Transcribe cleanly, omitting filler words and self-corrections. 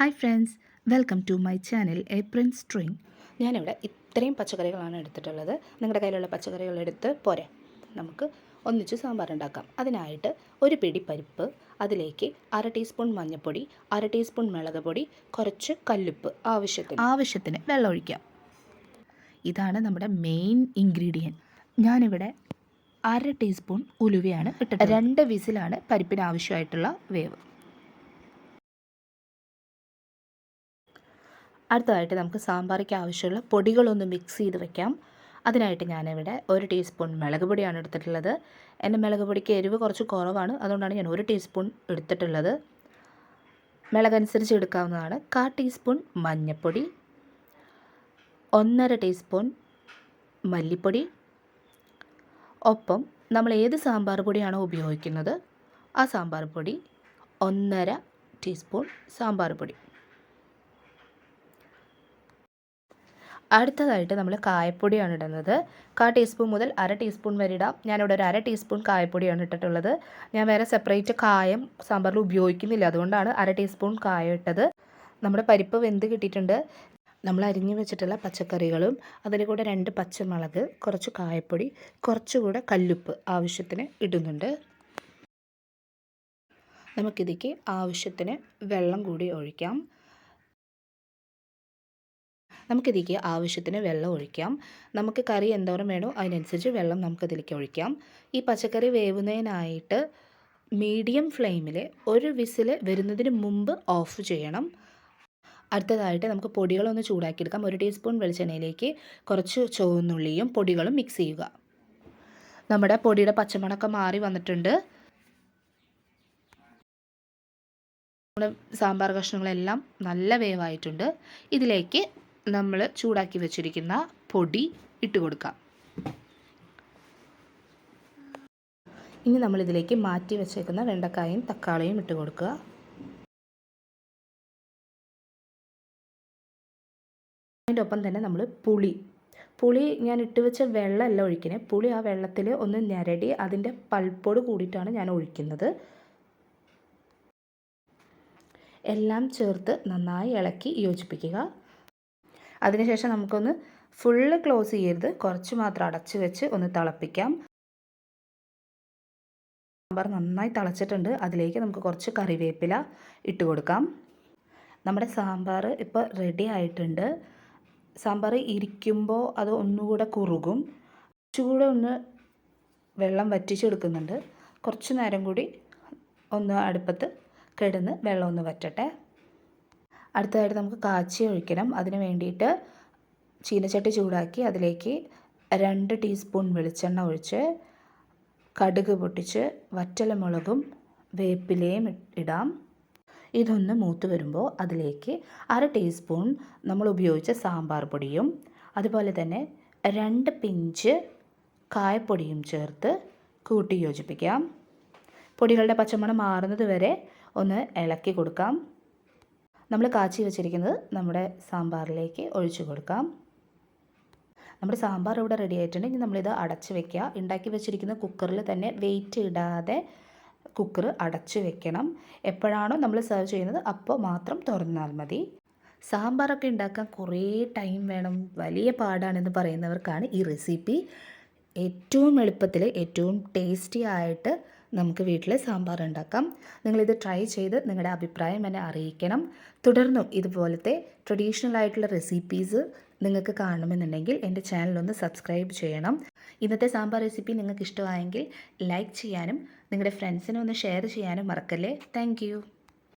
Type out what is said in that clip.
Hi friends, welcome to my channel April string. ഞാനിവിടെ ഇത്രയും പച്ചക്കറികളാണ് എടുത്തിട്ടുള്ളത്. നിങ്ങളുടെ കയ്യിലുള്ള പച്ചക്കറികൾ എടുത്ത് പോരെ നമുക്ക് ഒന്നിച്ച് സാമ്പാർ ഉണ്ടാക്കാം. അതിനായിട്ട് ഒരു പിടി പരിപ്പ്, അതിലേക്ക് 1/2 ടീസ്പൂൺ മഞ്ഞൾപ്പൊടി, 1/2 ടീസ്പൂൺ മുളക് പൊടി, കുറച്ച് കല്ലുപ്പ്, ആവശ്യത്തിന് വെള്ളം ഒഴിക്കാം. ഇതാണ് നമ്മുടെ മെയിൻ ഇൻഗ്രീഡിയൻറ്റ്. ഞാനിവിടെ 1/2 ടീസ്പൂൺ ഉലുവയാണ് ഇട്ടിട്ട് 2 വിസിലാണ് പരിപ്പിന് ആവശ്യമായിട്ടുള്ള വേവ്. അടുത്തതായിട്ട് നമുക്ക് സാമ്പാറിക്ക് ആവശ്യമുള്ള പൊടികളൊന്ന് മിക്സ് ചെയ്ത് വെക്കാം. അതിനായിട്ട് ഞാനിവിടെ 1 ടീസ്പൂൺ മുളക് പൊടിയാണ് എടുത്തിട്ടുള്ളത്. എൻ്റെ മുളക് പൊടിക്ക് എരിവ് കുറച്ച് കുറവാണ്, അതുകൊണ്ടാണ് ഞാൻ 1 ടീസ്പൂൺ എടുത്തിട്ടുള്ളത്. മുളകനുസരിച്ച് എടുക്കാവുന്നതാണ്. 1/4 ടീസ്പൂൺ മഞ്ഞൾപ്പൊടി, 1.5 ടീസ്പൂൺ മല്ലിപ്പൊടി, ഒപ്പം നമ്മൾ ഏത് സാമ്പാർ പൊടിയാണോ ഉപയോഗിക്കുന്നത് ആ സാമ്പാർ പൊടി 1.5 ടീസ്പൂൺ സാമ്പാർ പൊടി. അടുത്തതായിട്ട് നമ്മൾ കായപ്പൊടിയാണ് ഇടുന്നത്. 1/4 ടീസ്പൂൺ മുതൽ 1/2 ടീസ്പൂൺ വരെ ഇടാം. ഞാനിവിടെ ഒരു 1/2 ടീസ്പൂൺ കായപ്പൊടിയാണ് ഇട്ടിട്ടുള്ളത്. ഞാൻ വേറെ സെപ്പറേറ്റ് കായം സാമ്പാറിൽ ഉപയോഗിക്കുന്നില്ല, അതുകൊണ്ടാണ് 1/2 ടീസ്പൂൺ കായം ഇട്ടത്. നമ്മുടെ പരിപ്പ് വെന്ത് കിട്ടിയിട്ടുണ്ട്. നമ്മൾ അരിഞ്ഞു വെച്ചിട്ടുള്ള പച്ചക്കറികളും അതിൽ കൂടെ 2 പച്ചമുളക്, കുറച്ച് കായപ്പൊടി, കുറച്ചുകൂടെ കല്ലുപ്പ് ആവശ്യത്തിന് ഇടുന്നുണ്ട്. നമുക്കിതിലേക്ക് ആവശ്യത്തിന് വെള്ളം കൂടി ഒഴിക്കാം. നമുക്ക് കറി എന്തോരം വേണോ അതിനനുസരിച്ച് വെള്ളം നമുക്കതിലേക്ക് ഒഴിക്കാം. ഈ പച്ചക്കറി വേവുന്നതിനായിട്ട് മീഡിയം ഫ്ലെയിമിൽ 1 വിസിൽ വരുന്നതിന് മുമ്പ് ഓഫ് ചെയ്യണം. അടുത്തതായിട്ട് നമുക്ക് പൊടികളൊന്ന് ചൂടാക്കിയെടുക്കാം. 1 ടീസ്പൂൺ വെളിച്ചെണ്ണയിലേക്ക് കുറച്ച് ചുവന്നുള്ളിയും പൊടികളും മിക്സ് ചെയ്യുക. നമ്മുടെ പൊടിയുടെ പച്ചമണമൊക്കെ മാറി വന്നിട്ടുണ്ട്. നമ്മുടെ സാമ്പാർ കഷ്ണങ്ങളെല്ലാം നല്ല വേവായിട്ടുണ്ട്. ഇതിലേക്ക് നമ്മൾ ചൂടാക്കി വെച്ചിരിക്കുന്ന പൊടി ഇട്ട് കൊടുക്കാം. ഇനി നമ്മളിതിലേക്ക് മാറ്റി വെച്ചേക്കുന്ന വെണ്ടക്കായും തക്കാളിയും ഇട്ട് കൊടുക്കുക. അതിൻ്റെ ഒപ്പം തന്നെ നമ്മൾ പുളി ഞാൻ ഇട്ട് വെച്ച വെള്ളമല്ല ഒഴിക്കുന്നത്. പുളി ആ വെള്ളത്തിൽ ഒന്ന് ഞരടി അതിൻ്റെ പൾപ്പോട് കൂടിയിട്ടാണ് ഞാൻ ഒഴിക്കുന്നത്. എല്ലാം ചേർത്ത് നന്നായി ഇളക്കി യോജിപ്പിക്കുക. അതിനുശേഷം നമുക്കൊന്ന് ഫുള്ള് ക്ലോസ് ചെയ്യരുത്, കുറച്ച് മാത്രം അടച്ച് വെച്ച് ഒന്ന് തിളപ്പിക്കാം. സാമ്പാർ നന്നായി തിളച്ചിട്ടുണ്ട്. അതിലേക്ക് നമുക്ക് കുറച്ച് കറിവേപ്പില ഇട്ട് കൊടുക്കാം. നമ്മുടെ സാമ്പാർ ഇപ്പോൾ റെഡി ആയിട്ടുണ്ട്. സാമ്പാർ ഇരിക്കുമ്പോൾ അത് ഒന്നുകൂടെ കുറുകും. കുറച്ചുകൂടെ ഒന്ന് വെള്ളം വറ്റിച്ചെടുക്കുന്നുണ്ട്. കുറച്ച് നേരം കൂടി ഒന്ന് അടുപ്പത്ത് കിടന്ന് വെള്ളം ഒന്ന് വറ്റട്ടെ. അടുത്തതായിട്ട് നമുക്ക് കാച്ചി ഒഴിക്കണം. അതിന് വേണ്ടിയിട്ട് ചീനച്ചട്ടി ചൂടാക്കി അതിലേക്ക് 2 ടീസ്പൂൺ വെളിച്ചെണ്ണ ഒഴിച്ച് കടുക് പൊട്ടിച്ച് വറ്റൽമുളകും വേപ്പിലയും ഇടാം. ഇതൊന്ന് മൂത്ത് വരുമ്പോൾ അതിലേക്ക് 1/2 ടീസ്പൂൺ നമ്മൾ ഉപയോഗിച്ച സാമ്പാർ പൊടിയും അതുപോലെ തന്നെ 2 പിഞ്ച് കായപ്പൊടിയും ചേർത്ത് കൂട്ടി യോജിപ്പിക്കാം. പൊടികളുടെ പച്ചമണം മാറുന്നത് വരെ ഒന്ന് ഇളക്കി കൊടുക്കാം. നമ്മൾ കാച്ചി വെച്ചിരിക്കുന്നത് നമ്മുടെ സാമ്പാറിലേക്ക് ഒഴിച്ചു കൊടുക്കാം. നമ്മുടെ സാമ്പാർ ഇവിടെ റെഡി ആയിട്ടുണ്ട്. ഇനി നമ്മളിത് അടച്ച് വെക്കുക. ഉണ്ടാക്കി വെച്ചിരിക്കുന്ന കുക്കറിൽ തന്നെ വെയിറ്റ് ഇടാതെ കുക്കർ അടച്ച് വെക്കണം. എപ്പോഴാണോ നമ്മൾ സെർവ് ചെയ്യുന്നത് അപ്പോൾ മാത്രം തുറന്നാൽ മതി. സാമ്പാറൊക്കെ ഉണ്ടാക്കാൻ കുറേ ടൈം വേണം, വലിയ പാടാണെന്ന് പറയുന്നവർക്കാണ് ഈ റെസിപ്പി ഏറ്റവും എളുപ്പത്തിൽ ഏറ്റവും ടേസ്റ്റി ആയിട്ട് നമുക്ക് വീട്ടിൽ സാമ്പാർ ഉണ്ടാക്കാം. നിങ്ങളിത് ട്രൈ ചെയ്ത് നിങ്ങളുടെ അഭിപ്രായം എന്നെ അറിയിക്കണം. തുടർന്നും ഇതുപോലത്തെ ട്രഡീഷണൽ ആയിട്ടുള്ള റെസിപ്പീസ് നിങ്ങൾക്ക് കാണണമെന്നുണ്ടെങ്കിൽ എൻ്റെ ചാനലൊന്ന് സബ്സ്ക്രൈബ് ചെയ്യണം. ഇന്നത്തെ സാമ്പാർ റെസിപ്പി നിങ്ങൾക്ക് ഇഷ്ടമായെങ്കിൽ ലൈക്ക് ചെയ്യാനും നിങ്ങളുടെ ഫ്രണ്ട്സിനെ ഒന്ന് ഷെയർ ചെയ്യാനും മറക്കല്ലേ. താങ്ക്